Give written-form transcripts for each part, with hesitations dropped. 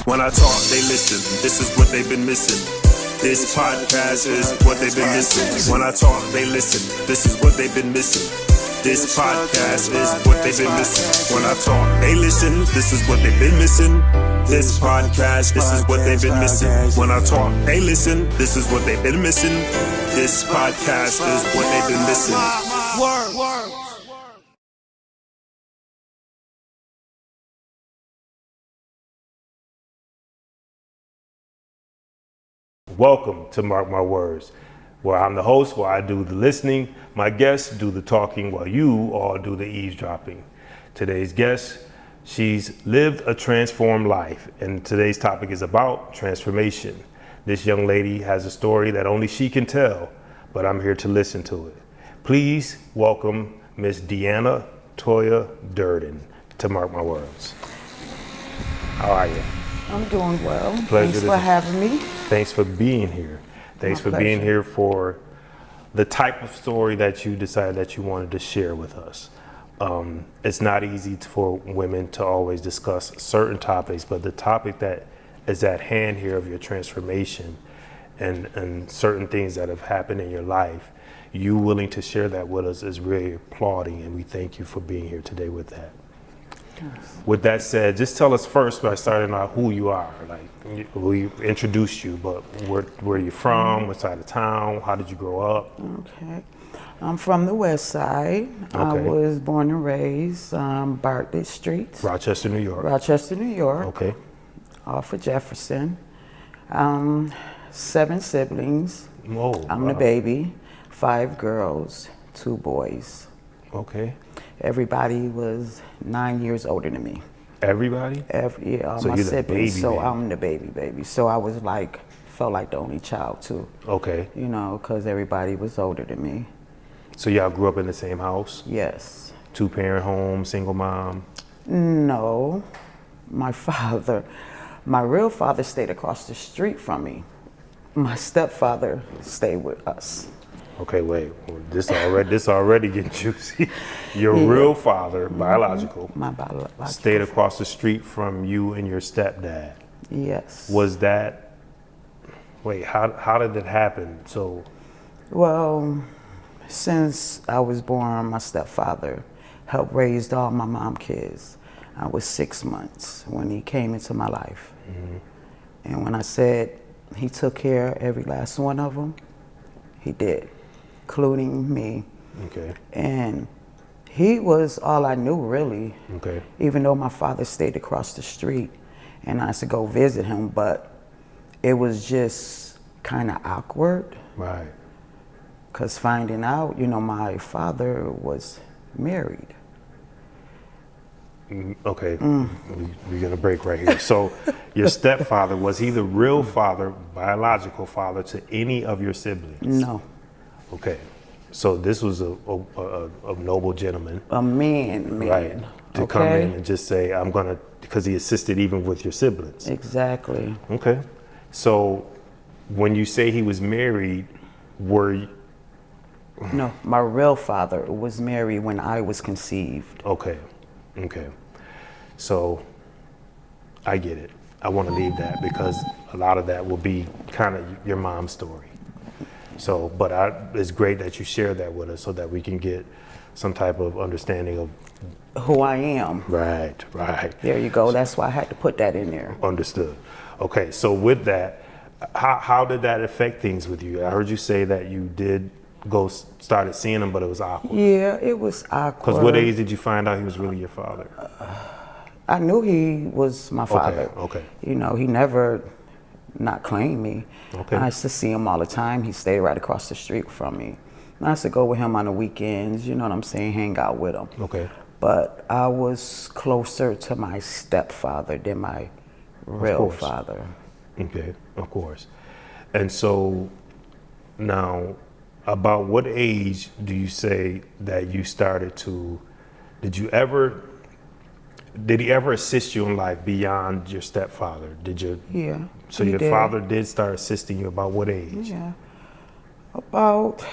When I talk, they listen. This is what they've been missing. This podcast is what they've been missing. When I talk, they listen. This is what they've been missing. This podcast is what they've been missing. When I talk, they listen. This is what they've been missing. This podcast, this is what they've been missing. When I talk, they listen. This is what they've been missing. This podcast is what they've been missing. Word. Welcome to Marc My Words, where I'm the host, where I do the listening, my guests do the talking, while you all do the eavesdropping. Today's guest, she's lived a transformed life, and today's topic is about transformation. This young lady has a story that only she can tell, but I'm here to listen to it. Please welcome Miss DeAnna Toya Durden to Marc My Words. How are you? I'm doing well. Pleasure. Thanks for having me. Thanks for being here. Thanks for being here for the type of story that you decided that you wanted to share with us. It's not easy for women to always discuss certain topics, but the topic that is at hand here of your transformation and certain things that have happened in your life, you willing to share that with us is really applauding, and we thank you for being here today with that. Yes. With that said, just tell us first by starting out who you are. Like, we introduced you, but where are you from? What side of town? How did you grow up? Okay. I'm from the West Side. Okay. I was born and raised Bartlett Street. Rochester, New York. Rochester, New York. Okay. Off of Jefferson. 7 siblings. Oh, I'm wow. the baby. 5 girls, 2 boys. Okay. Everybody was 9 years older than me. Everybody? All so my you're siblings. the baby, so baby. I'm the baby. So I was felt like the only child too. Okay. You know, because everybody was older than me. So y'all grew up in the same house? Yes. 2-parent home, single mom? No. My real father stayed across the street from me. My stepfather stayed with us. Okay, wait. Well, this already getting juicy. Your real father, biological, My biological stayed across the street from you and your stepdad. Yes. Was that? Wait, how did that happen? So. Well, since I was born, my stepfather helped raise all my mom kids. I was 6 months when he came into my life. Mm-hmm. And when I said he took care of every last one of them, he did, including me. Okay. And he was all I knew, really. Okay. Even though my father stayed across the street and I used to go visit him, but it was just kind of awkward. Right. Because finding out, my father was married. Okay, we're gonna break right here. So your stepfather, was he the real father, biological father to any of your siblings? No. Okay, so this was a noble gentleman. A man. Right, to come in and just say, I'm gonna, because he assisted even with your siblings. Exactly. Okay, so when you say he was married, were you? No, my real father was married when I was conceived. Okay. So I get it. I want to leave that because a lot of that will be kind of your mom's story. So, but it's great that you share that with us so that we can get some type of understanding of who I am. Right. There you go. That's why I had to put that in there. Understood. Okay, so with that, how did that affect things with you? I heard you say that you did started seeing him, but it was awkward. Yeah, it was awkward. Because what age did you find out he was really your father? I knew he was my father. Okay. He never not claimed me. Okay. I used to see him all the time. He stayed right across the street from me. I used to go with him on the weekends, you know what I'm saying, hang out with him. Okay. But I was closer to my stepfather than my real father. Okay, of course. And so now, about what age do you say that you started to, did he ever assist you in life beyond your stepfather? Yeah. So your father did start assisting you about what age? Yeah. About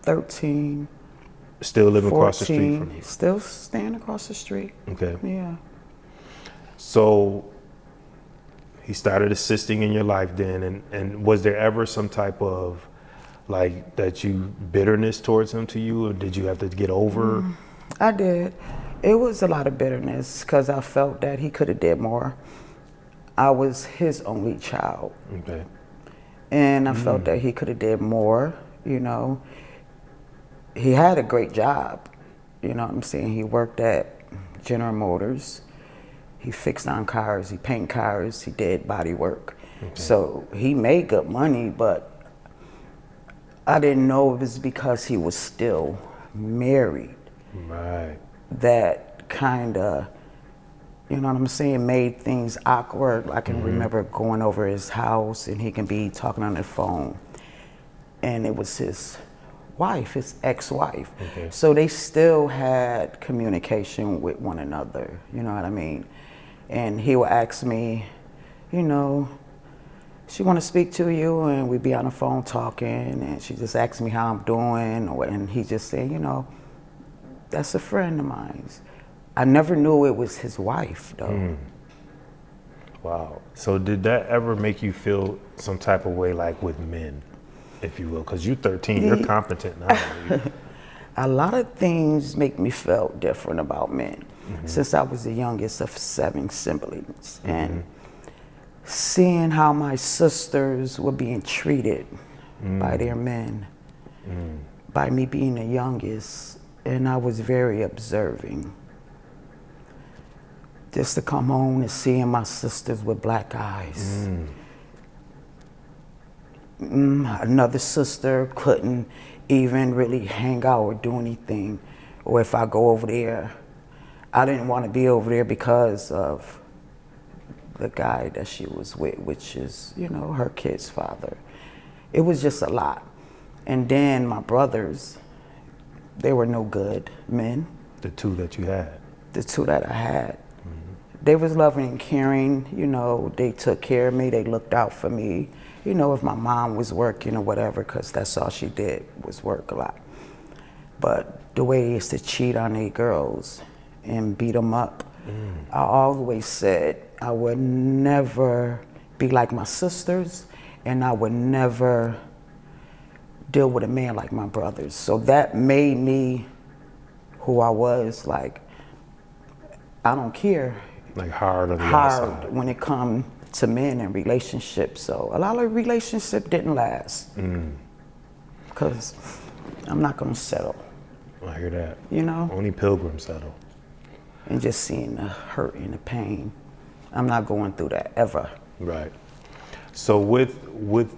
13. Still living 14, across the street from you? Still staying across the street. Okay. Yeah. So he started assisting in your life then, and was there ever some type of like that you bitterness towards him to you, or did you have to get over? I did. It was a lot of bitterness because I felt that he could have did more. I was his only child. Okay. And I felt that he could have did more, you know. He had a great job, you know what I'm saying? He worked at General Motors. He fixed on cars, he painted cars, he did body work. Okay. So he made good money, but I didn't know it was because he was still married. Right. That kind of, you know what I'm saying, made things awkward. I can remember going over his house and he can be talking on the phone. And it was his wife, his ex-wife. Okay. So they still had communication with one another, you know what I mean? And he would ask me, you know, she want to speak to you, and we'd be on the phone talking, and she just asked me how I'm doing, and he just said, you know, that's a friend of mine. I never knew it was his wife, though. Wow. So did that ever make you feel some type of way, like with men, if you will? Because you're 13, you're competent now. A lot of things make me feel different about men. Since I was the youngest of 7 siblings, and seeing how my sisters were being treated by their men, by me being the youngest, and I was very observing. Just to come home and seeing my sisters with black eyes. Another sister couldn't even really hang out or do anything. Or if I go over there, I didn't want to be over there because of the guy that she was with, which is, you know, her kid's father. It was just a lot. And then my brothers, they were no good men. The two that you had? The two that I had. They was loving and caring, you know, they took care of me, they looked out for me. You know, if my mom was working or whatever, because that's all she did was work a lot. But the way they used to cheat on their girls and beat them up, I always said I would never be like my sisters, and I would never deal with a man like my brothers. So that made me who I was. Like, I don't care. Like hard on the outside. When it comes to men and relationships. So a lot of relationships didn't last. Because I'm not gonna settle. I hear that. You know? Only pilgrims settle. And just seeing the hurt and the pain. I'm not going through that ever. Right. So with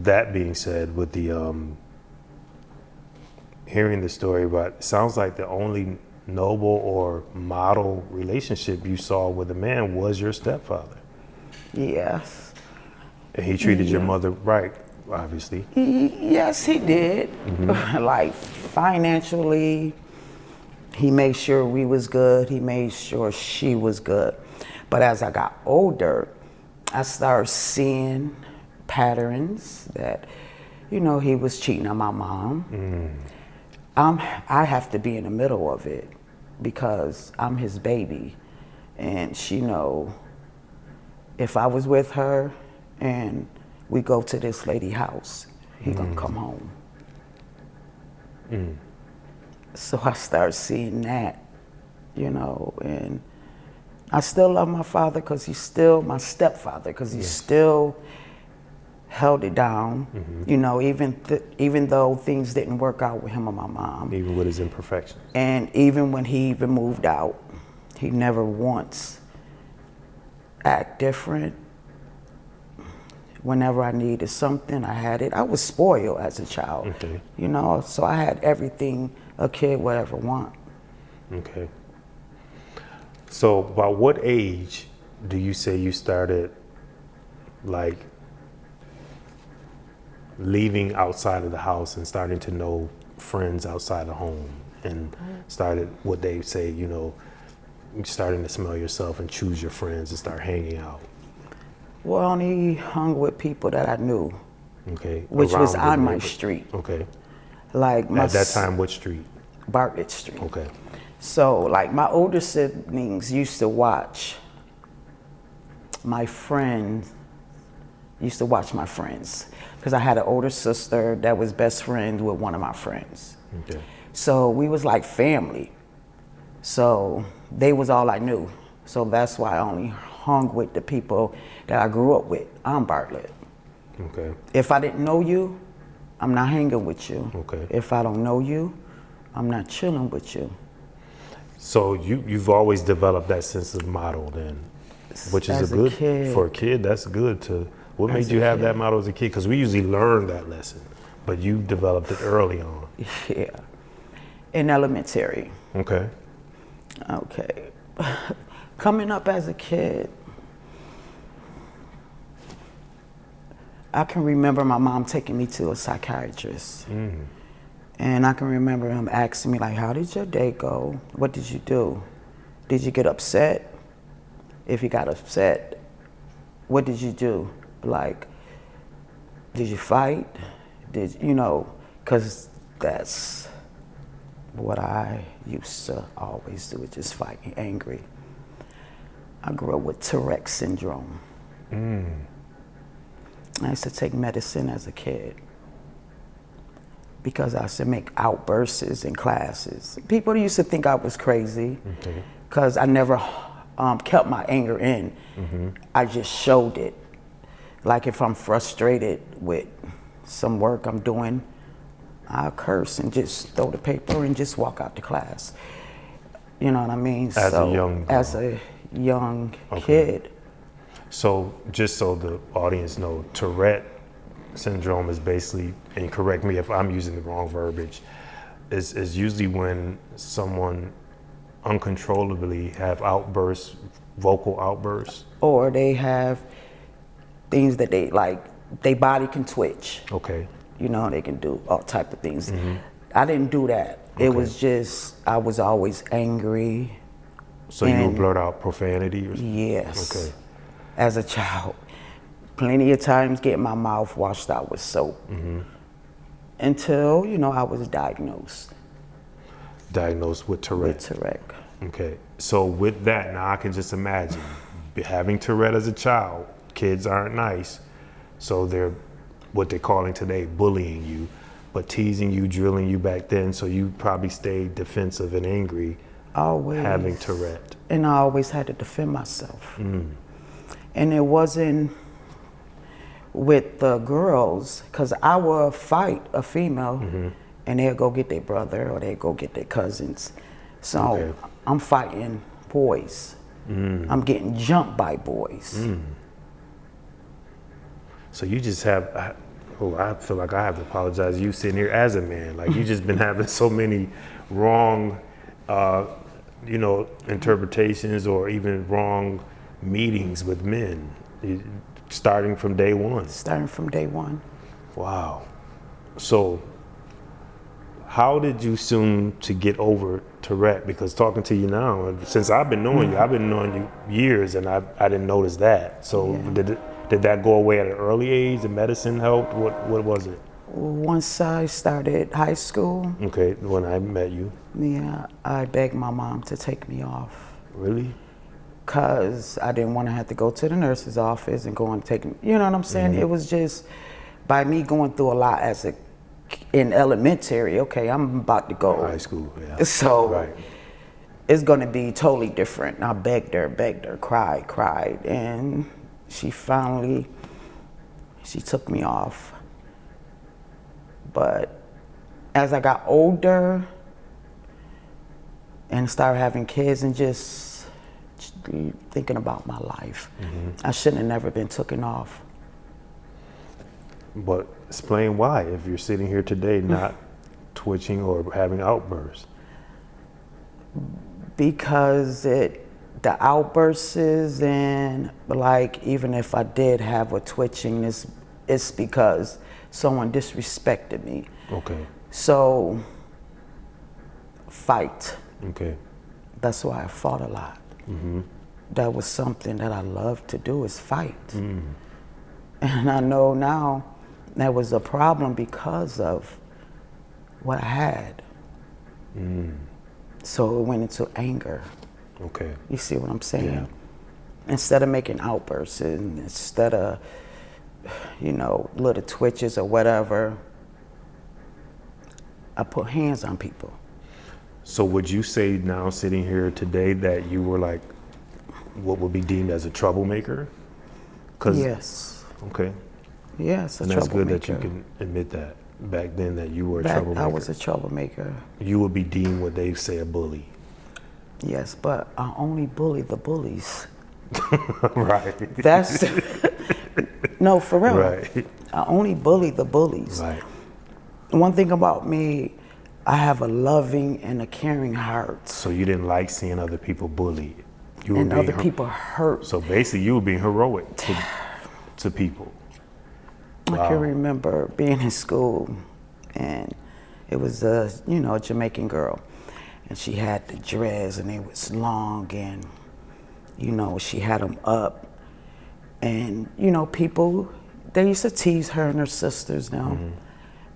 that being said, with the hearing the story, but it sounds like the only noble or model relationship you saw with a man was your stepfather. Yes. And he treated your mother right, obviously. Yes, he did. Like financially, he made sure we was good. He made sure she was good. But as I got older, I started seeing patterns that, you know, he was cheating on my mom. I have to be in the middle of it because I'm his baby, and she know if I was with her and we go to this lady house, he gonna come home. So I started seeing that, you know, and I still love my father because he's still my stepfather, because he still held it down, you know, even though things didn't work out with him or my mom. Even with his imperfections. And even when he even moved out, he never once act different. Whenever I needed something, I had it. I was spoiled as a child, you know, so I had everything a kid would ever want. Okay. So about what age do you say you started, like, leaving outside of the house and starting to know friends outside the home, and started what they say, you know, starting to smell yourself and choose your friends and start hanging out? Well, I only hung with people that I knew. Okay. Which was Around on my street. Okay. Like at that time, what street? Bartlett Street. Okay. So like my older siblings used to watch my friends used to watch my friends, because I had an older sister that was best friends with one of my friends. Okay. So we was like family. So they was all I knew. So that's why I only hung with the people that I grew up with. I'm Bartlett. Okay. If I didn't know you, I'm not hanging with you. Okay. If I don't know you, I'm not chilling with you. So you've always developed that sense of model then, which is As a a good kid. for a kid. That's good to. What As made a you have kid. that model as a kid? Because we usually learn that lesson, but you developed it early on. Yeah. In elementary. Okay. Okay. Coming up as a kid, I can remember my mom taking me to a psychiatrist. And I can remember him asking me, like, how did your day go? What did you do? Did you get upset? If you got upset, what did you do? Like, did you fight? Because that's what I used to always do, is just fighting, angry. I grew up with Tourette Syndrome. I used to take medicine as a kid because I used to make outbursts in classes. People used to think I was crazy because I never kept my anger in. I just showed it. Like if I'm frustrated with some work I'm doing, I'll curse and just throw the paper and just walk out the class. You know what I mean? As a young girl. As a young kid. So just so the audience know, Tourette syndrome is basically, and correct me if I'm using the wrong verbiage, is usually when someone uncontrollably have outbursts, vocal outbursts. Or they have things that they like, their body can twitch. Okay. You know, they can do all type of things. I didn't do that. It was just, I was always angry. So you would blurt out profanity or something? Yes. Okay. As a child. Plenty of times getting my mouth washed out with soap. Until, I was diagnosed. Diagnosed with Tourette. With Tourette. Okay. So with that, now I can just imagine having Tourette as a child. Kids aren't nice. So they're what they're calling today bullying you, but teasing you, drilling you back then. So you probably stayed defensive and angry. Always. Having Tourette. And I always had to defend myself. And it wasn't with the girls, because I would fight a female and they'll go get their brother or they go get their cousins. So I'm fighting boys. I'm getting jumped by boys. So you just have, I feel like I have to apologize to you sitting here as a man. Like you just been having so many wrong, interpretations or even wrong meetings with men, starting from day one. Starting from day one. Wow. So how did you soon to get over Tourette? Because talking to you now, since I've been knowing you, I've been knowing you years and I didn't notice that. So did that go away at an early age? The medicine helped? What was it? Once I started high school. Okay, when I met you. Yeah, I begged my mom to take me off. Really? Because I didn't want to have to go to the nurse's office and go and take, you know what I'm saying? It was just, by me going through a lot in elementary, okay, I'm about to go. High school, yeah. So it's going to be totally different. I begged her, cried. And she finally took me off. But as I got older and started having kids and just thinking about my life, I shouldn't have never been taken off. But explain why, if you're sitting here today not twitching or having outbursts. Because the outbursts and like, even if I did have a twitching, it's because someone disrespected me. Okay. So, fight. Okay. That's why I fought a lot. That was something that I loved to do, is fight. And I know now that was a problem because of what I had. So it went into anger. Okay. You see what I'm saying? Instead of making outbursts and instead of, little twitches or whatever, I put hands on people. So would you say now, sitting here today, that you were like what would be deemed as a troublemaker? Yes. Okay. Yes, a And that's troublemaker. good that you can admit that back then, that you were a troublemaker. I was a troublemaker. You would be deemed what they say a bully. Yes, but I only bully the bullies. Right. That's no, for real. Right. I only bully the bullies. Right. One thing about me, I have a loving and a caring heart. So you didn't like seeing other people bullied. You were And being other people hurt. So basically, you were being heroic to people. I can remember being in school, and it was a Jamaican girl, and she had the dreads, and it was long, and she had them up, and people, they used to tease her and her sisters now,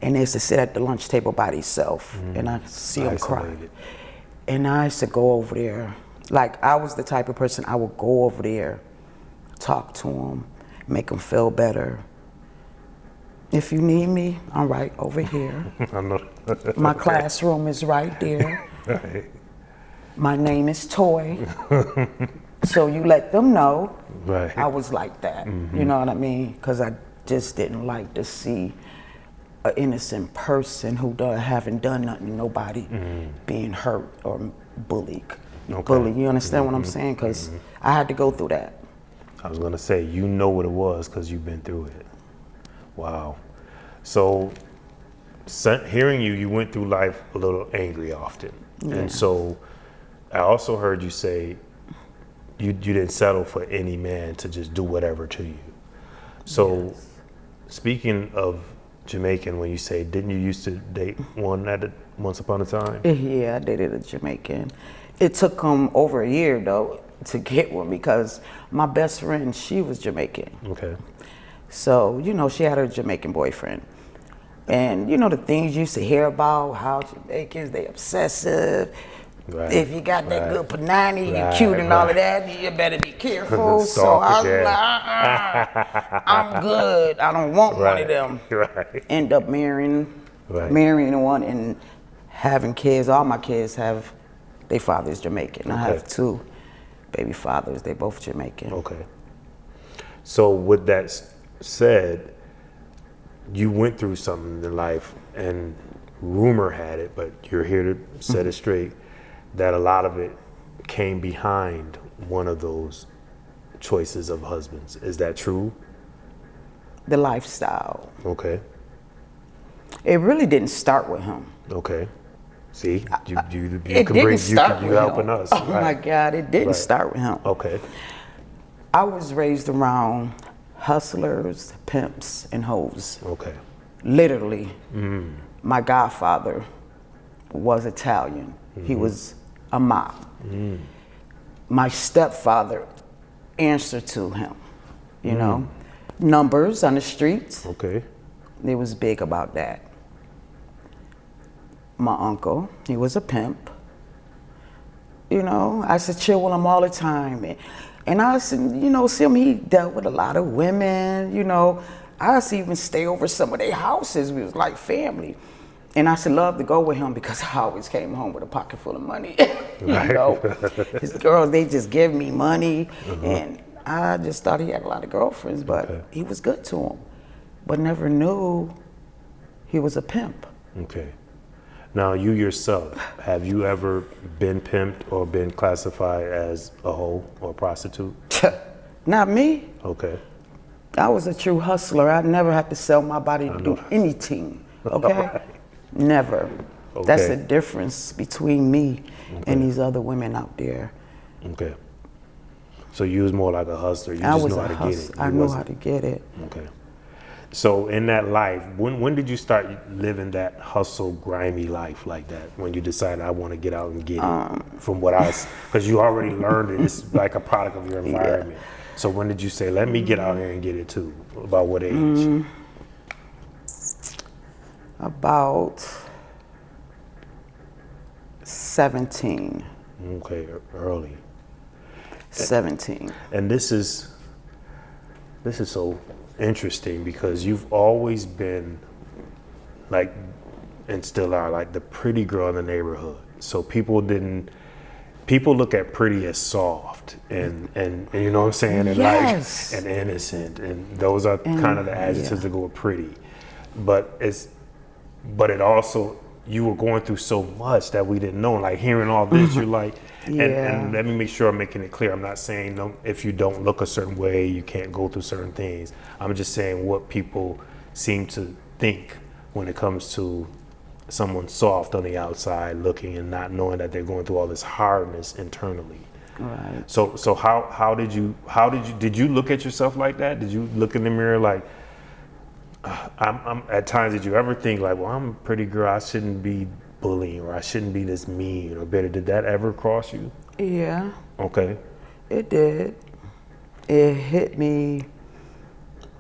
and they used to sit at the lunch table by themselves, and I could see them cry, and I used to go over there. Like, I was the type of person, I would go over there, talk to them, make them feel better. If you need me, I'm right over here. I know. My classroom is right there. Right. My name is Toy. So you let them know. Right. I was like that. You know what I mean? Because I just didn't like to see an innocent person who haven't done nothing to nobody being hurt or bullied. Okay. Bully, you understand what I'm saying? Because I had to go through that. I was gonna say, you know what it was because you've been through it. Wow. So, hearing you went through life a little angry often. Yeah. And so, I also heard you say you didn't settle for any man to just do whatever to you. So, speaking of Jamaican, when you say, didn't you used to date one once upon a time? Yeah, I dated a Jamaican. It took over a year, though, to get one because my best friend, she was Jamaican. Okay. So, she had her Jamaican boyfriend. And, the things you used to hear about, how Jamaicans, they obsessive. Right. If you got that good panani, Right. you cute and all of that, you better be careful. So I was like, I'm good. I don't want one of them. Right. End up marrying one and having kids. All my kids have, their father's Jamaican. I have 2 baby fathers. They both Jamaican. Okay. So with that said, you went through something in life, and rumor had it, but you're here to set it straight, that a lot of it came behind one of those choices of husbands. Is that true? The lifestyle. Okay. It really didn't start with him. Okay. See, you It can didn't bring start you with helping him. us. Oh my God, it didn't start with him. Okay. I was raised around hustlers, pimps, and hoes. Okay. Literally. My godfather was Italian. He was a mob. My stepfather answered to him, Numbers on the streets. Okay. It was big about that. My uncle, he was a pimp. I used to chill with him all the time. And I used to, see him, he dealt with a lot of women, I used to even stay over some of their houses. We was like family. And I used to love to go with him because I always came home with a pocket full of money. His girls, they just give me money. And I just thought he had a lot of girlfriends, but he was good to them. But never knew he was a pimp. Okay. Now, you yourself, have you ever been pimped or been classified as a hoe or a prostitute? Not me. Okay. I was a true hustler. I never had to sell my body to do anything, okay? Never. Okay. That's the difference between me and these other women out there. Okay. So you was more like a hustler. You just know how to get it. I know how to get it. Okay. So in that life, when did you start living that hustle, grimy life like that? When you decided, I want to get out and get it? From what because you already learned it. It's like a product of your environment. Yeah. So when did you say, let me get out here and get it too? About what age? About 17. Okay, early. 17. And this is so interesting because you've always been like, and still are, like the pretty girl in the neighborhood. So people look at pretty as soft and you know what I'm saying, and Yes. like and innocent, and those are kind of the adjectives that go with pretty. But it also, you were going through so much that we didn't know. Like hearing all this, you're like, and let me make sure I'm making it clear. I'm not saying no, if you don't look a certain way, you can't go through certain things. I'm just saying what people seem to think when it comes to someone soft on the outside looking and not knowing that they're going through all this hardness internally. Right. So how did you look at yourself like that? Did you look in the mirror like, I'm at times, did you ever think like, well, I'm a pretty girl, I shouldn't be bullying, or I shouldn't be this mean or bitter? Did that ever cross you? Yeah. Okay. It did. It hit me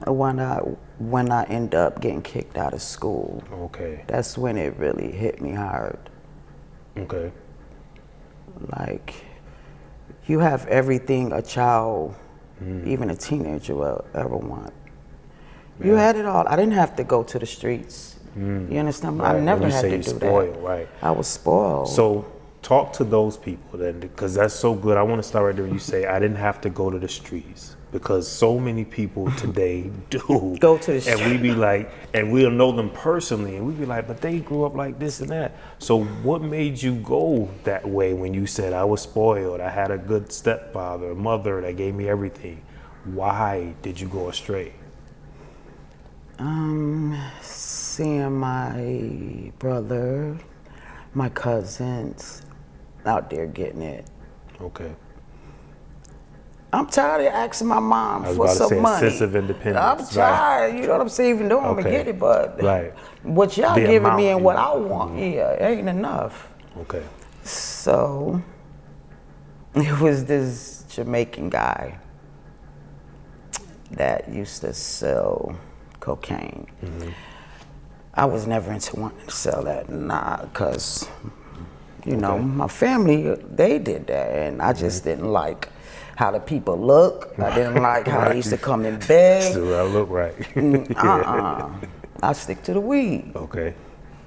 when I ended up getting kicked out of school. Okay. That's when it really hit me hard. Okay. Like, you have everything a child, even a teenager, will ever want. You had it all. I didn't have to go to the streets. You understand? Right. I never When you had say to you do spoiled, that. right. I was spoiled. So talk to those people then, because that's so good. I want to start right there when you say I didn't have to go to the streets, because so many people today do Go to the and streets. we be like, and we'll know them personally, and we be like, but they grew up like this and that. So what made you go that way when you said I was spoiled, I had a good stepfather, a mother that gave me everything? Why did you go astray? Seeing my brother, my cousins out there getting it. Okay. I'm tired of asking my mom I was for about to some say money. a sense of independence. I'm tired, you know what I'm saying? Even though I'm gonna Okay. get it, but Right. what y'all The giving amount me and you- what I want, ain't enough. Okay. So it was this Jamaican guy that used to sell cocaine. I was never into wanting to sell that, because you know, my family, they did that, and I just didn't like how the people look. I didn't like how they used to come in bed. So I look right. I stick to the weed. Okay.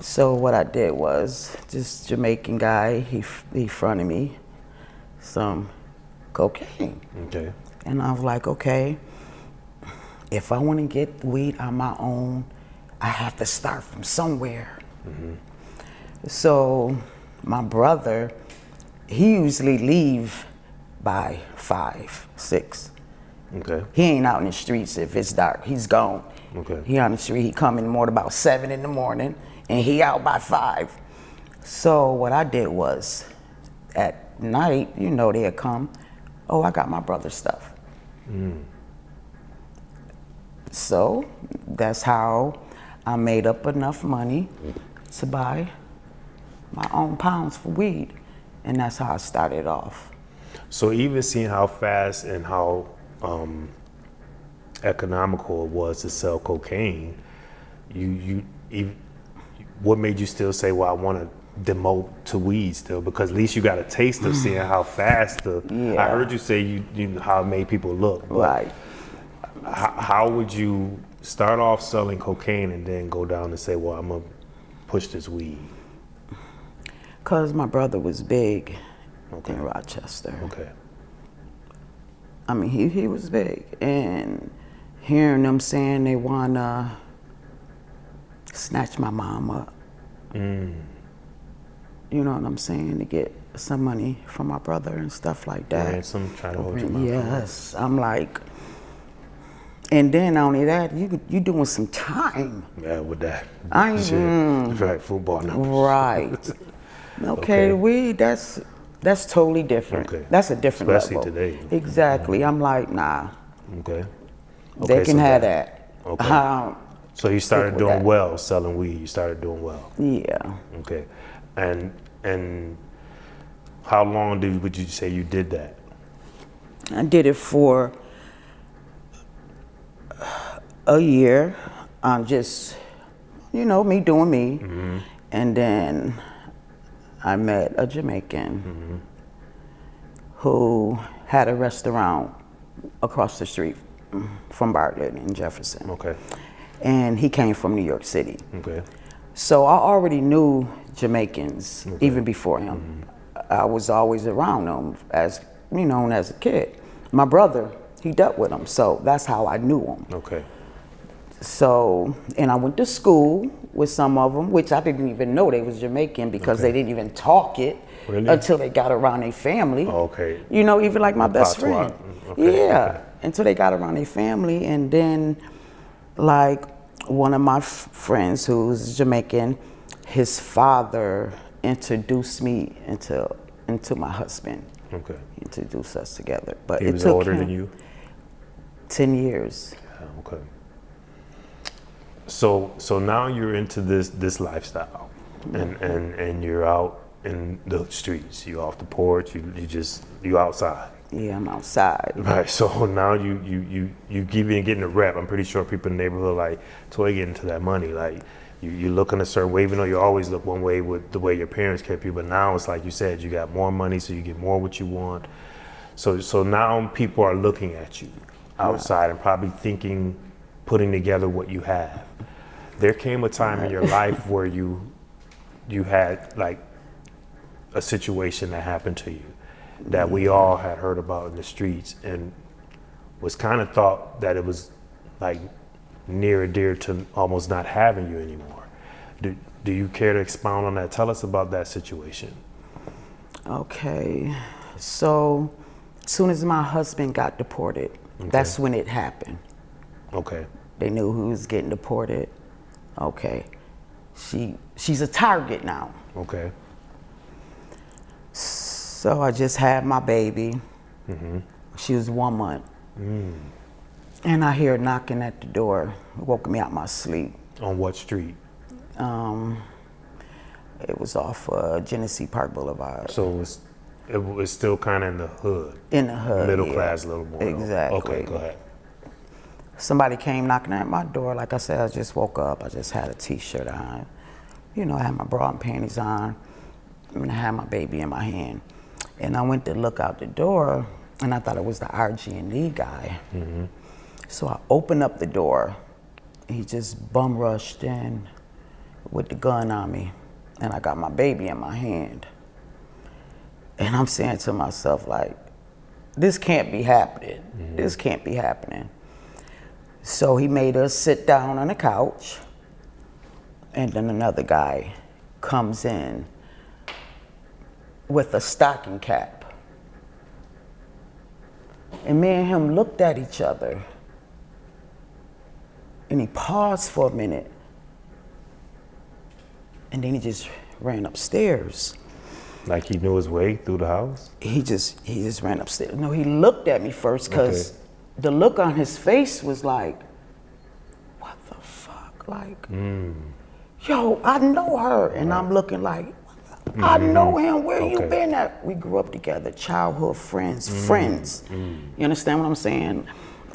So what I did was, this Jamaican guy, he fronted me some cocaine. Okay. And I was like, okay, if I want to get weed on my own, I have to start from somewhere. So my brother, he usually leave by 5, 6. Okay. He ain't out in the streets if it's dark. He's gone. Okay. He on the street. He come in more about 7 in the morning, and he out by 5. So what I did was, at night, you know, they'd come. Oh, I got my brother's stuff. So that's how I made up enough money to buy my own pounds for weed, and that's how I started off. So even seeing how fast and how economical it was to sell cocaine, what made you still say, well, I want to demote to weed still? Because at least you got a taste of seeing how fast I heard you say you how it made people look. But Right. How would you start off selling cocaine and then go down and say, well, I'm going to push this weed? Because my brother was big in Rochester. Okay. I mean, he was big. And hearing them saying they want to snatch my mom up. You know what I'm saying? To get some money from my brother and stuff like that. Ransom, trying to hold your mouth. Yes. I'm like, and then not only that, you doing some time. Yeah, with that. I ain't- Shit. Like football numbers. Right. Okay, weed, that's totally different. Okay. That's a different Especially level. today. Exactly. I'm like, nah, Okay. they can so have that. Okay. So you started with doing that. well selling weed. You started doing well. Yeah. Okay. And how long would you say you did that? I did it for a year. Just, you know, me doing me. And then I met a Jamaican who had a restaurant across the street from Bartlett in Jefferson. Okay. And he came from New York City. Okay. So I already knew Jamaicans even before him. I was always around them as, you know, as a kid. My brother, he dealt with them, so that's how I knew them. Okay. So, and I went to school with some of them, which I didn't even know they was Jamaican because they didn't even talk it until they got around their family. Okay. You know, even like my best patois. friend. Okay. Yeah, until they got around their family. And then, like, one of my friends who's Jamaican, his father introduced me into my husband. Okay. He introduced us together. But He it was took older him than you? 10 years. Okay. So now you're into this lifestyle, and you're out in the streets. You off the porch. You outside. Yeah, I'm outside. Right. So now you keep getting the rep. I'm pretty sure people in the neighborhood like Toya getting to that money. Like you looking a certain way, even though you always look one way with the way your parents kept you. But now it's like you said, you got more money, so you get more what you want. So now people are looking at you outside and probably thinking, putting together what you have. There came a time in your life where you had like a situation that happened to you that we all had heard about in the streets and was kind of thought that it was like near and dear to almost not having you anymore. Do you care to expound on that? Tell us about that situation. Okay, so as soon as my husband got deported, that's when it happened. Okay. They knew who was getting deported. Okay, she's a target now. Okay. So I just had my baby. She was 1 month. And I hear knocking at the door. It woke me out my sleep. On what street? It was off Genesee Park Boulevard. So it was still kind of in the hood. In the hood, Middle class, a little more. Exactly. Okay, go ahead. Somebody came knocking at my door. Like I said, I just woke up. I just had a t-shirt on. You know, I had my bra and panties on. And I had my baby in my hand. And I went to look out the door, and I thought it was the RG&E guy. So I opened up the door. He just bum rushed in with the gun on me, and I got my baby in my hand. And I'm saying to myself, like, this can't be happening. This can't be happening. So he made us sit down on the couch, and then another guy comes in with a stocking cap. And me and him looked at each other, and he paused for a minute, and then he just ran upstairs. Like he knew his way through the house? He just ran upstairs. No, he looked at me first, because the look on his face was like, what the fuck? Like, yo, I know her. And I'm looking like, I know him. Where you been at? We grew up together, childhood friends. You understand what I'm saying?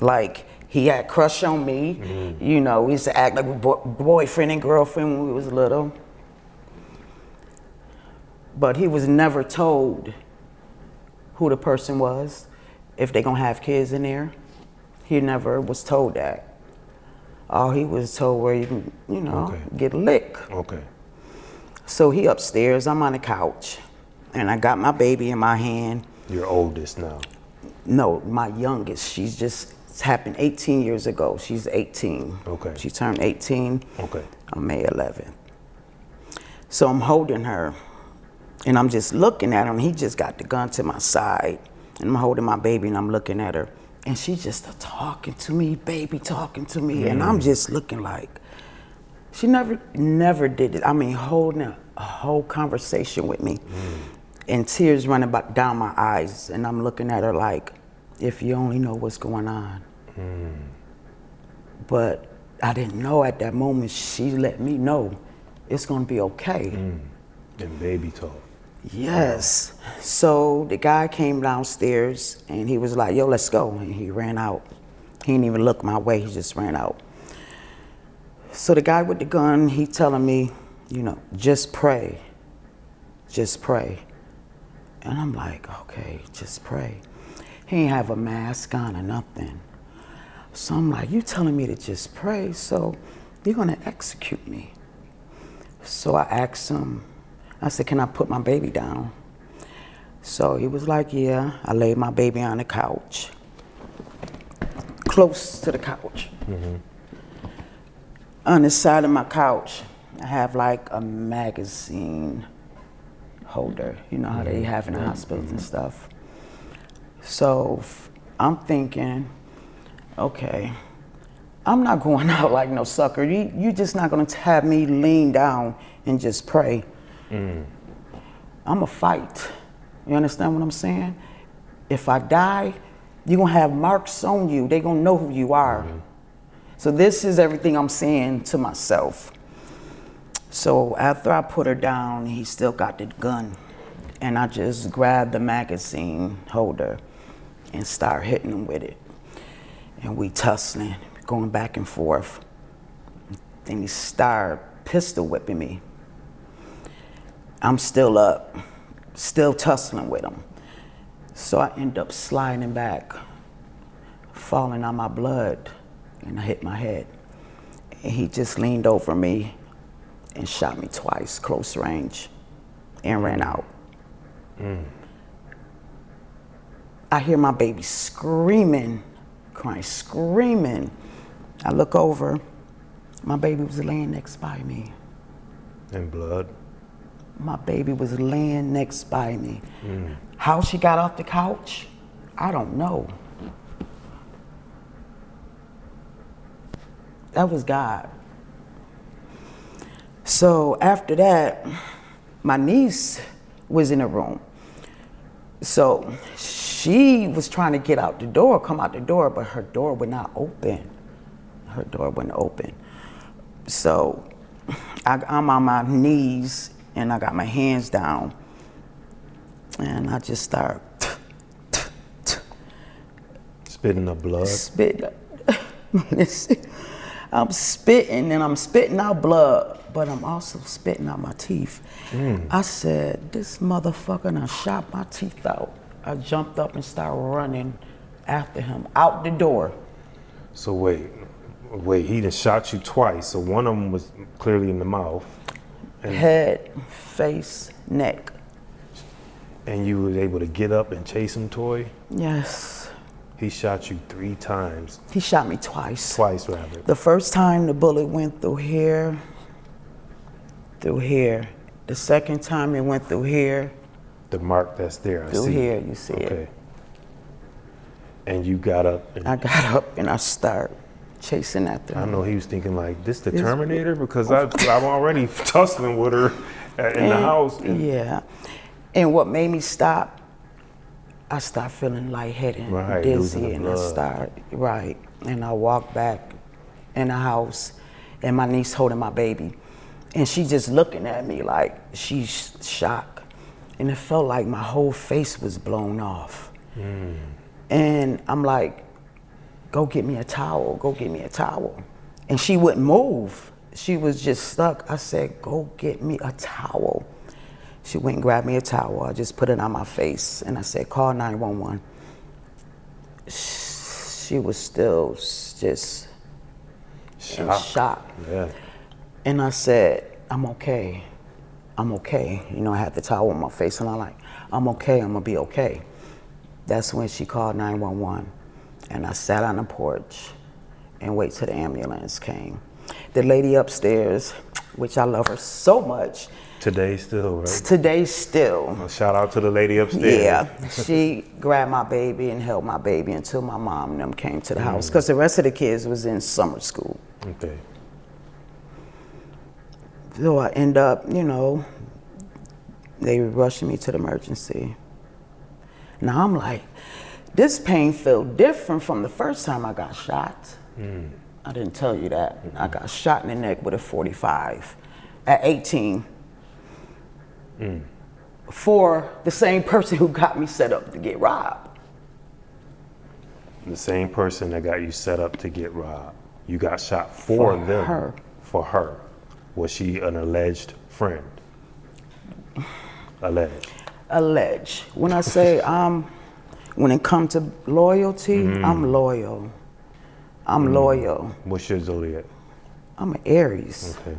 Like, he had a crush on me. You know, we used to act like boyfriend and girlfriend when we was little. But he was never told who the person was, if they gonna have kids in there. He never was told that. All he was told where you can, you know, get a lick. Okay. So he upstairs, I'm on the couch, and I got my baby in my hand. Your oldest now? No, my youngest. She's just, it's happened 18 years ago. She's 18. Okay. She turned 18 Okay. on May 11th. So I'm holding her, and I'm just looking at him. He just got the gun to my side, and I'm holding my baby, and I'm looking at her. And she just talking to me, baby talking to me, and I'm just looking like, she never did it. I mean, holding a whole conversation with me, and tears running down my eyes, and I'm looking at her like, if you only know what's going on. But I didn't know at that moment. She let me know it's gonna be okay. And baby talk. Yes. So the guy came downstairs, and he was like, yo, let's go. And he ran out. He didn't even look my way, he just ran out. So the guy with the gun, he telling me, you know, just pray. Just pray. And I'm like, okay, just pray. He ain't have a mask on or nothing. So I'm like, you telling me to just pray, so you're gonna execute me. So I asked him, I said, can I put my baby down? So he was like, yeah. I laid my baby on the couch, close to the couch. On the side of my couch, I have like a magazine holder. You know how they have in the hospitals and stuff. So I'm thinking, okay, I'm not going out like no sucker. You just not gonna have me lean down and just pray. I'ma fight. You understand what I'm saying? If I die, you're gonna have marks on you. They gonna know who you are. So this is everything I'm saying to myself. So after I put her down, he still got the gun. And I just grabbed the magazine holder and start hitting him with it. And we tussling, going back and forth. Then he started pistol whipping me. I'm still up, still tussling with him. So I end up sliding back, falling on my blood, and I hit my head. And he just leaned over me and shot me twice, close range, and ran out. I hear my baby screaming, crying, screaming. I look over, my baby was laying next by me. In blood? My baby was laying next by me. How she got off the couch, I don't know. That was God. So after that, my niece was in the room. So she was trying to get out the door, come out the door, but her door would not open. Her door wouldn't open. So I'm on my knees and I got my hands down and I just start Spitting up blood? spitting. Listen, I'm spitting and I'm spitting out blood, but I'm also spitting out my teeth. I said, this motherfucker done shot my teeth out. I jumped up and started running after him out the door. So wait, he done shot you twice. So one of them was clearly in the mouth. Head, face, neck. And you was able to get up and chase him, Toy? Yes. He shot you 3 times. He shot me twice. Twice, rather. The first time the bullet went through here. The second time it went through here. The mark that's there, I Through see. here, you see Okay. it. And you got up. And I got up and I started chasing after I him. know he was thinking like, this the Terminator? Because I'm already tussling with her in the house. Yeah. And what made me stop, I started feeling lightheaded, Right, losing dizzy, the and I blood. started, and I walked back in the house and my niece holding my baby. And she just looking at me like she's shocked. And it felt like my whole face was blown off. And I'm like, go get me a towel, go get me a towel. And she wouldn't move. She was just stuck. I said, go get me a towel. She went and grabbed me a towel. I just put it on my face and I said, call 911. She was still just in shock. Yeah. And I said, I'm okay. I'm okay. You know, I had the towel on my face and I'm like, I'm okay, I'm gonna be okay. That's when she called 911. And I sat on the porch and waited till the ambulance came. The lady upstairs, which I love her so much. Today still, right? Today still. A shout out to the lady upstairs. Yeah, she grabbed my baby and held my baby until my mom and them came to the house because the rest of the kids was in summer school. Okay. So I end up, you know, they rushing me to the emergency. Now I'm like, this pain felt different from the first time I got shot. I didn't tell you that. I got shot in the neck with a .45 at 18 for the same person who got me set up to get robbed. The same person that got you set up to get robbed. You got shot for them. Her. For her. Was she an alleged friend? Alleged. Alleged. When I say When it comes to loyalty, I'm loyal. I'm loyal. What's your zodiac? I'm an Aries. Okay.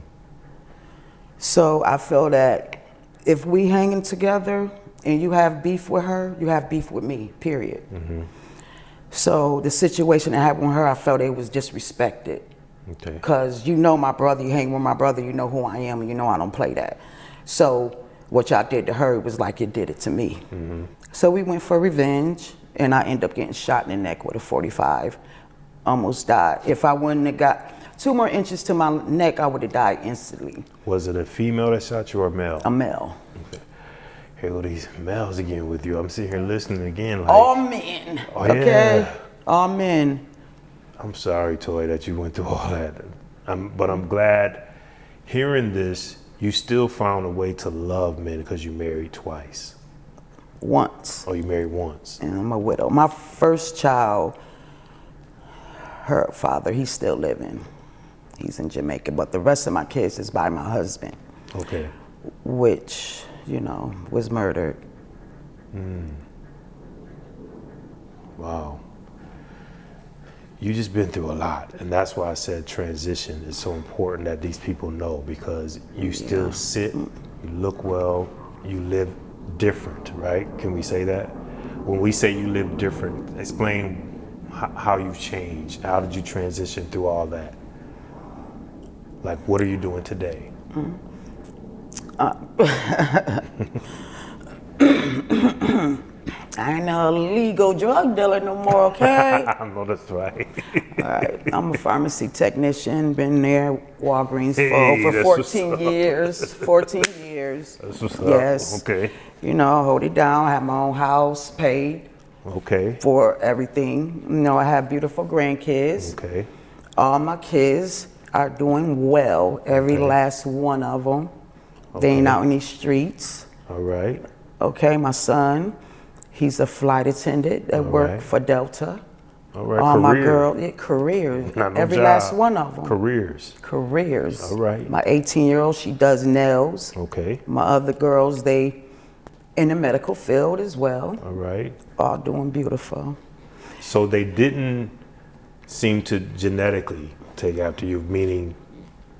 So I feel that if we hanging together and you have beef with her, you have beef with me, period. So the situation that happened with her, I felt it was disrespected. Okay. Because you know my brother, you hang with my brother, you know who I am, and you know I don't play that. So what y'all did to her, it was like you did it to me. So we went for revenge, and I ended up getting shot in the neck with a 45. Almost died. If I wouldn't have got 2 more inches to my neck, I would have died instantly. Was it a female that shot you or a male? A male. Okay. Here go these males again with you. I'm sitting here listening again like... All men, okay? Yeah. All men. I'm sorry, Toya, that you went through all that. But I'm glad hearing this, you still found a way to love men because you married twice. Once. Oh, you married once. And I'm a widow. My first child, her father, he's still living. He's in Jamaica, but the rest of my kids is by my husband. Okay. Which, you know, was murdered. Wow. You just been through a lot, and that's why I said transition is so important that these people know, because you still sit, you look well, you live different, right? Can we say that? When we say you live different, explain how you've changed. How did you transition through all that? Like, what are you doing today? I ain't no illegal drug dealer no more, okay? I know that's right. All right, I'm a pharmacy technician, been there, Walgreens Hey, for that's 14 years, 14 years. That's what's up. Yes. Okay. You know, hold it down, I have my own house, paid Okay. for everything. You know, I have beautiful grandkids. Okay. All my kids are doing well, every last one of them. They ain't out in these streets. All right. Okay, my son, he's a flight attendant that worked for Delta. All right. All my Career. girls, careers, Not no every job. last one of them. Careers. Careers. All right. My 18-year-old, she does nails. Okay. My other girls, they in the medical field as well. All right. All doing beautiful. So they didn't seem to genetically take after you, meaning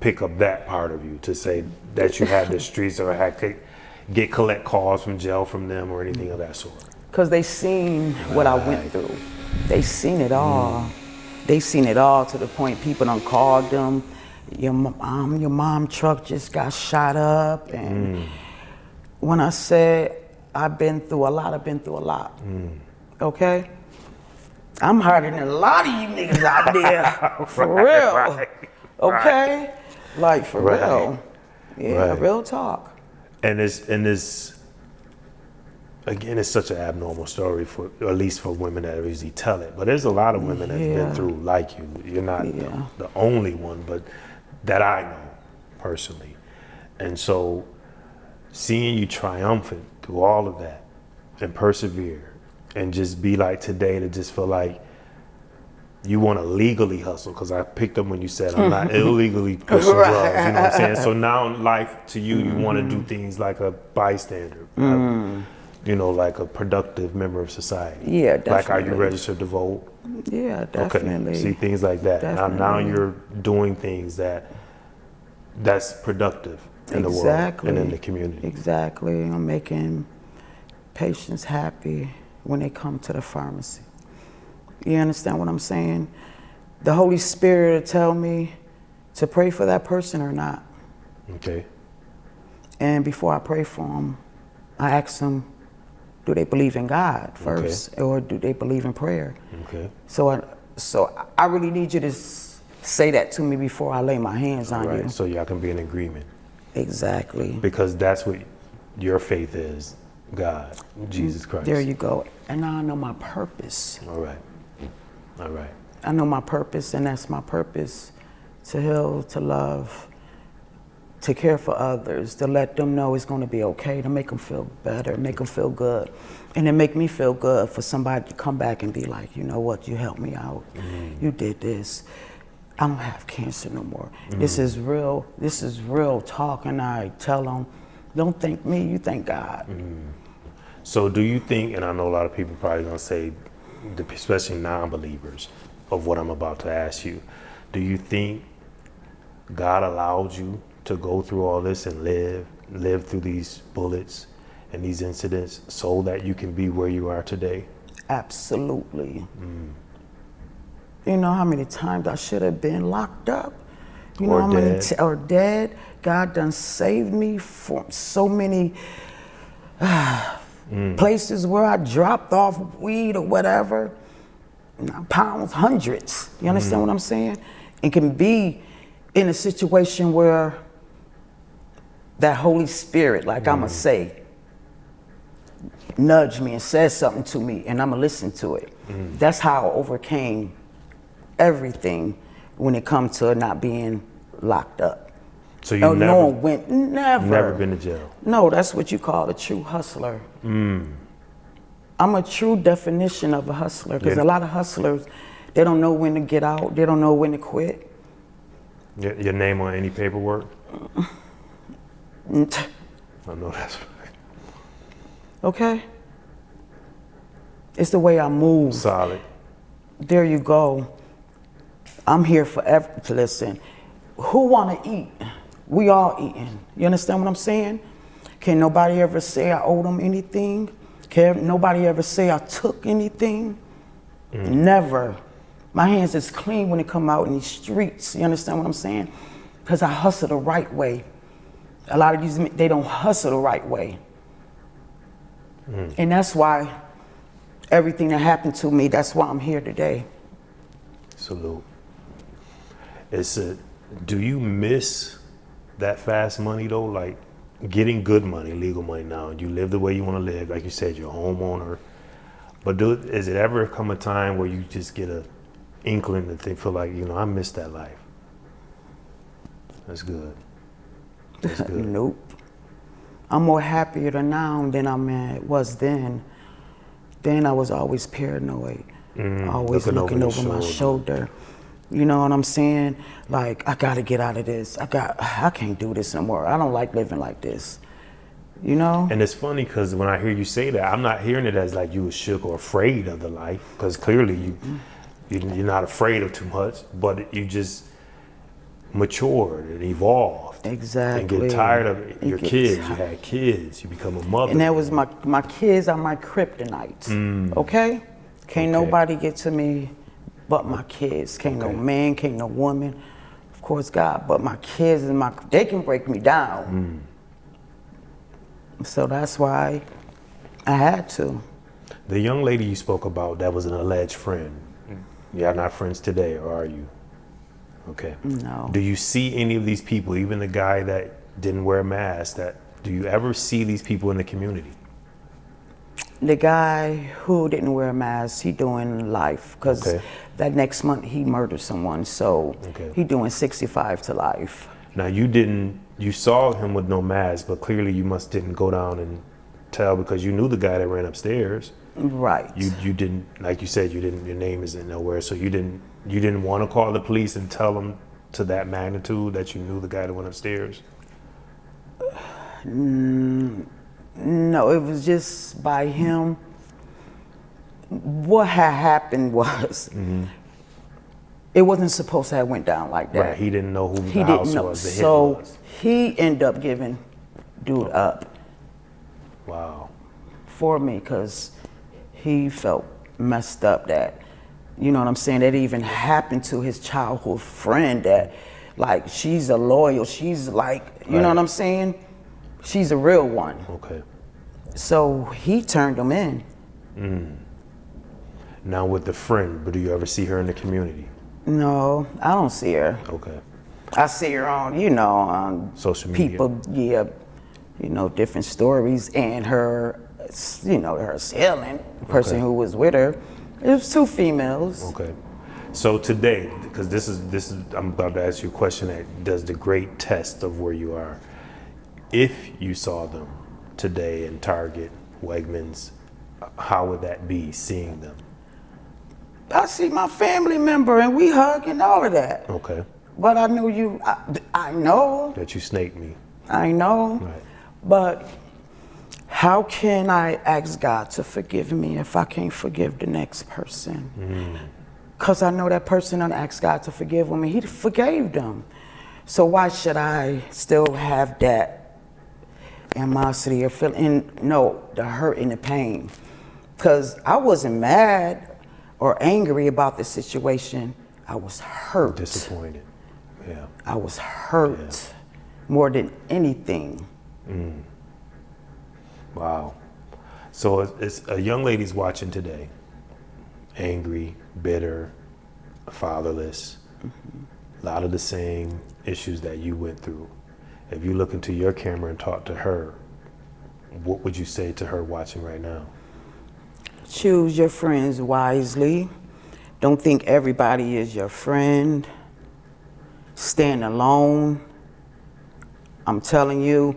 pick up that part of you to say that you had the streets or had to collect calls from jail from them or anything of that sort. Because they seen what I went through. They seen it all. They seen it all to the point people done called them. Your mom truck just got shot up. And when I said I've been through a lot, I've been through a lot. Okay? I'm harder than a lot of you niggas out there. For real. Right. Okay? Like, for real. Yeah, Right. real talk. And it's again, it's such an abnormal story for, or at least for women that usually tell it. But there's a lot of women that's been through like you. You're not the only one, but that I know personally. And so seeing you triumphant through all of that and persevere and just be like today to just feel like you want to legally hustle, because I picked up when you said I'm not illegally pushing drugs, you know what I'm saying? So now in life to you, you want to do things like a bystander, you know, like a productive member of society. Yeah, definitely. Like, are you registered to vote? Yeah, definitely. Okay, see, things like that. Now you're doing things that's productive in the world and in the community. Exactly. I'm making patients happy when they come to the pharmacy. You understand what I'm saying? The Holy Spirit will tell me to pray for that person or not. Okay. And before I pray for them, I ask them, do they believe in God first, or do they believe in prayer? Okay. So I really need you to say that to me before I lay my hands on you. So y'all can be in agreement. Exactly. Because that's what your faith is, God, Jesus Christ. There you go. And now I know my purpose. All right. All right. I know my purpose, and that's my purpose: to heal, to love, to care for others, to let them know it's going to be okay, to make them feel better, make them feel good. And it make me feel good for somebody to come back and be like, you know what, you helped me out. You did this. I don't have cancer no more. This is real talk. And I tell them, don't thank me, you thank God. So do you think, and I know a lot of people probably gonna say, especially non-believers, of what I'm about to ask you, do you think God allowed you to go through all this and live through these bullets and these incidents so that you can be where you are today? Absolutely. You know how many times I should have been locked up? You know Or how many dead. or dead? God done saved me from so many places where I dropped off weed or whatever. Pounds, hundreds. You understand what I'm saying? And can be in a situation where that Holy Spirit, like I'ma say, nudge me and says something to me, and I'ma listen to it. That's how I overcame everything when it comes to not being locked up. So you No never, one went, never. never been to jail? No, that's what you call a true hustler. I'm a true definition of a hustler, because Yeah. a lot of hustlers, they don't know when to get out, they don't know when to quit. Your name on any paperwork? I know that's right. Okay? It's the way I move. Solid. There you go. I'm here forever. Listen, who want to eat? We all eating. You understand what I'm saying? Can nobody ever say I owe them anything? Can nobody ever say I took anything? Never. My hands is clean when it come out in these streets. You understand what I'm saying? Because I hustle the right way. A lot of these, they don't hustle the right way. And that's why everything that happened to me, that's why I'm here today. Salute. Do you miss that fast money though? Like getting good money, legal money now, and you live the way you want to live, like you said, you're a homeowner. But is it ever come a time where you just get a inkling and feel like, you know, I miss that life? That's good. That's good. Nope. I'm more happier now than I was then. Then I was always paranoid, always looking over my shoulder. You know what I'm saying? Like, I gotta get out of this. I can't do this no more. I don't like living like this. You know? And it's funny because when I hear you say that, I'm not hearing it as like you were shook or afraid of the life, because clearly you're not afraid of too much, but you just matured and evolved. Exactly. And get tired of it. Your kids, you had kids, you become a mother. And that was my kids are my kryptonite. Okay? Can't nobody get to me but my kids. Can't no man, can't no woman. Of course God, but my kids they can break me down. So that's why I had to. The young lady you spoke about that was an alleged friend, y'all not friends today, or are you? Okay. No. Do you see any of these people, even the guy that didn't wear a mask, do you ever see these people in the community? The guy who didn't wear a mask, he doing life, because that next month he murdered someone, so he doing 65 to life. Now you saw him with no mask, but clearly you didn't go down and tell, because you knew the guy that ran upstairs. Right. You didn't, like you said, your name isn't nowhere, so you didn't want to call the police and tell them to that magnitude that you knew the guy that went upstairs? No, it was just by him. What had happened was, it wasn't supposed to have went down like that. Right, he didn't know who the house was, the hit was. He ended up giving dude up. Wow. For me, because he felt messed up that, you know what I'm saying, that even happened to his childhood friend, that like she's a loyal, she's like, you know what I'm saying? She's a real one. Okay. So he turned him in. Now with the friend, but do you ever see her in the community? No, I don't see her. Okay. I see her on, on social media. People, different stories, and her, her assailant, the person who was with her, it was two females. Okay. So today, because this is, I'm about to ask you a question that does the great test of where you are. If you saw them today in Target, Wegmans, how would that be, seeing them? I see my family member and we hug and all of that. Okay. But I knew you, I know. That you snaked me. I know. Right. But how can I ask God to forgive me if I can't forgive the next person? Because I know that person done asked God to forgive me. He forgave them. So why should I still have that animosity or feeling, the hurt and the pain? Because I wasn't mad or angry about the situation. I was hurt. Disappointed. Yeah. I was hurt more than anything. Wow. So it's a young lady's watching today, angry, bitter, fatherless, a lot of the same issues that you went through. If you look into your camera and talk to her, what would you say to her watching right now? Choose your friends wisely. Don't think everybody is your friend. Stand alone. I'm telling you,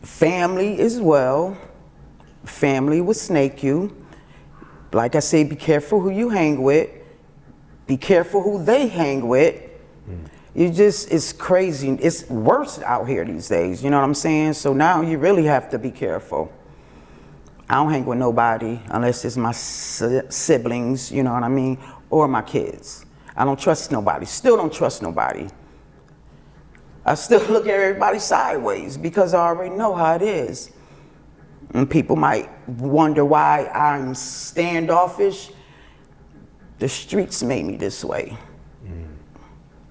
family as well. Family will snake you. Like I say, be careful who you hang with. Be careful who they hang with. It's crazy. It's worse out here these days, you know what I'm saying? So now you really have to be careful. I don't hang with nobody unless it's my siblings, you know what I mean, or my kids. I don't trust nobody. Still don't trust nobody. I still look at everybody sideways because I already know how it is. And people might wonder why I'm standoffish. The streets made me this way.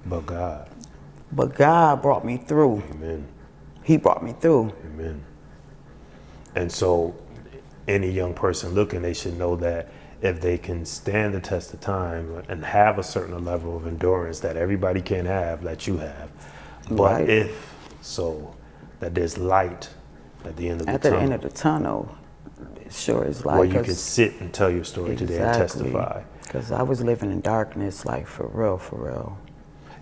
But God. But God brought me through. Amen. He brought me through. Amen. And so any young person looking, they should know that if they can stand the test of time and have a certain level of endurance that everybody can have, that you have, but if so, that there's light at the end of the tunnel. At the end of the tunnel, it sure is light. Where you can sit and tell your story today and testify. Because I was living in darkness, like for real, for real.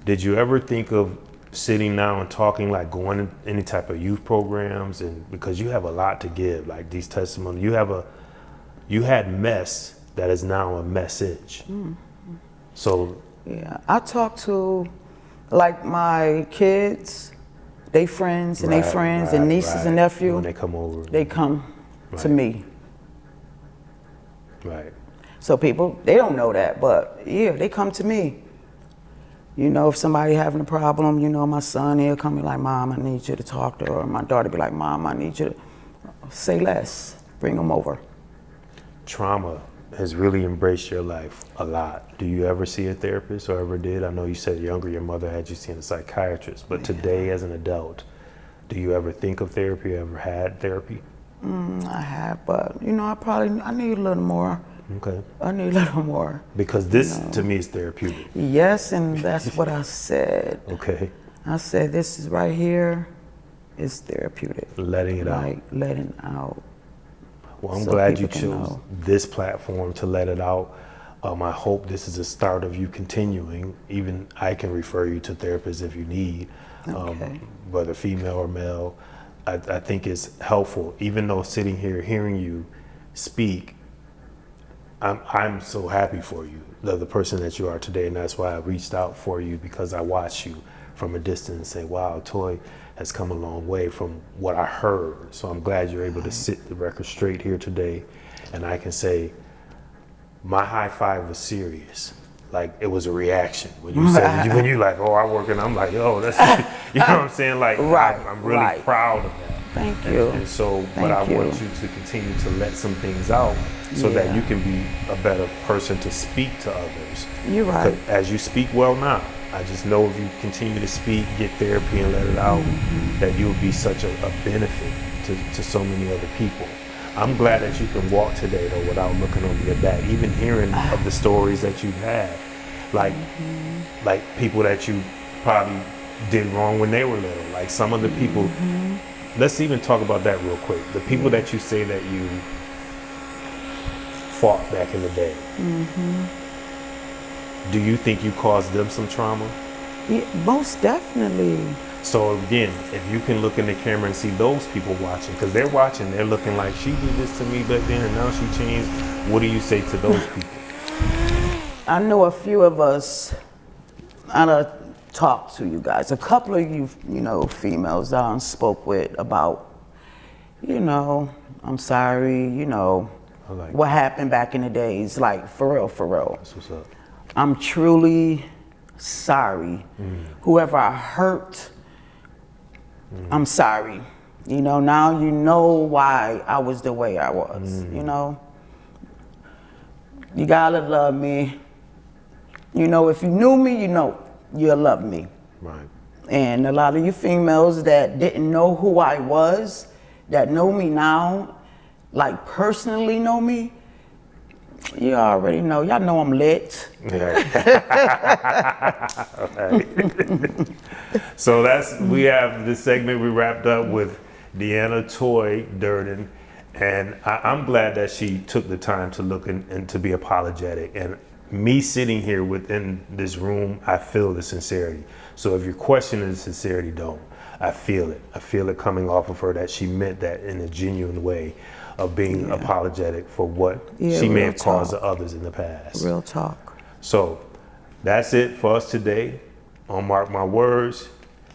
Did you ever think of sitting down and talking, like going to any type of youth programs? And because you have a lot to give, like these testimonies, you had mess that is now a message. So yeah, I talk to like my kids, they friends and they friends and nieces and nephews. When they come over, they come to me. Right. So people, they don't know that, but yeah, they come to me. You know, if somebody having a problem, you know, my son, he'll come be like, Mom, I need you to talk to her. Or my daughter be like, Mom, I need you to say less, bring them over. Trauma has really embraced your life a lot. Do you ever see a therapist or ever did? I know you said younger, your mother had you seeing a psychiatrist, but today as an adult, do you ever think of therapy, ever had therapy? I have, but you know, I need a little more. Okay. I need a little more. Because this, to me, is therapeutic. Yes, and that's what I said. Okay. I said, this is right here is therapeutic. Letting it out. Like letting out. Well, I'm glad you chose this platform to let it out. I hope this is a start of you continuing. Even I can refer you to therapists if you need, whether female or male. I think it's helpful, even though sitting here hearing you speak, I'm so happy for you, the person that you are today, and that's why I reached out for you, because I watched you from a distance and say, wow, Toy has come a long way from what I heard. So I'm glad you're able to sit the record straight here today, and I can say my high five was serious. Like, it was a reaction when you said, when you like, oh, I work, and I'm like, oh, that's, you know what I'm saying? Like, I'm really proud of that. Thank you. And so, but I want you to continue to let some things out so that you can be a better person to speak to others. You're right. As you speak well now, I just know if you continue to speak, get therapy, and let it out, that you'll be such a benefit to so many other people. I'm glad that you can walk today, though, without looking over your back, even hearing of the stories that you've had, like people that you probably did wrong when they were little, like some of the people. Let's even talk about that real quick. The people that you say that you fought back in the day. Do you think you caused them some trauma? Yeah, most definitely. So again, if you can look in the camera and see those people watching, because they're watching, they're looking like, she did this to me back then and now she changed. What do you say to those people? I know a few of us, I talked to you guys, a couple of you, you know, females that I spoke with about, you know, I'm sorry, you know, like what happened back in the days, like for real, for real. That's what's up. I'm truly sorry. Whoever I hurt, I'm sorry. You know, now you know why I was the way I was, you know. You gotta love me. You know, if you knew me, you know you'll love me. Right. And a lot of you females that didn't know who I was, that know me now, like personally know me, you already know. Y'all know I'm lit. Yeah. So we have this segment we wrapped up with DeAnna Toy Durden, and I'm glad that she took the time to look and to be apologetic. And me sitting here within this room, I feel the sincerity. So if you're questioning the sincerity, don't. I feel it. I feel it coming off of her that she meant that in a genuine way of being apologetic for what she may have caused to others in the past. Real talk. So that's it for us today on Mark My Words.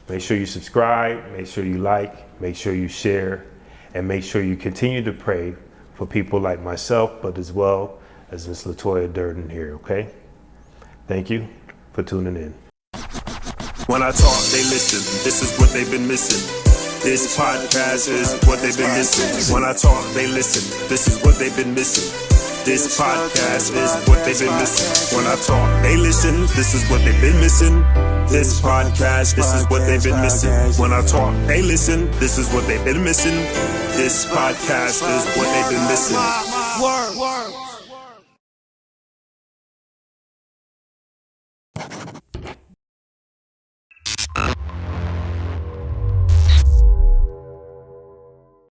Make sure you subscribe, make sure you like, make sure you share, and make sure you continue to pray for people like myself, but as well as Miss Latoya Durden here, okay? Thank you for tuning in. When I talk, they listen. This is what they've been missing. This podcast is what they've been missing. When I talk, they listen. This is what they've been missing. This podcast is what they've been missing. When I talk, they listen. This is what they've been missing. This podcast, this is what they've been missing. When I talk, they listen. This is what they've been missing. This podcast is what they've been missing. Word.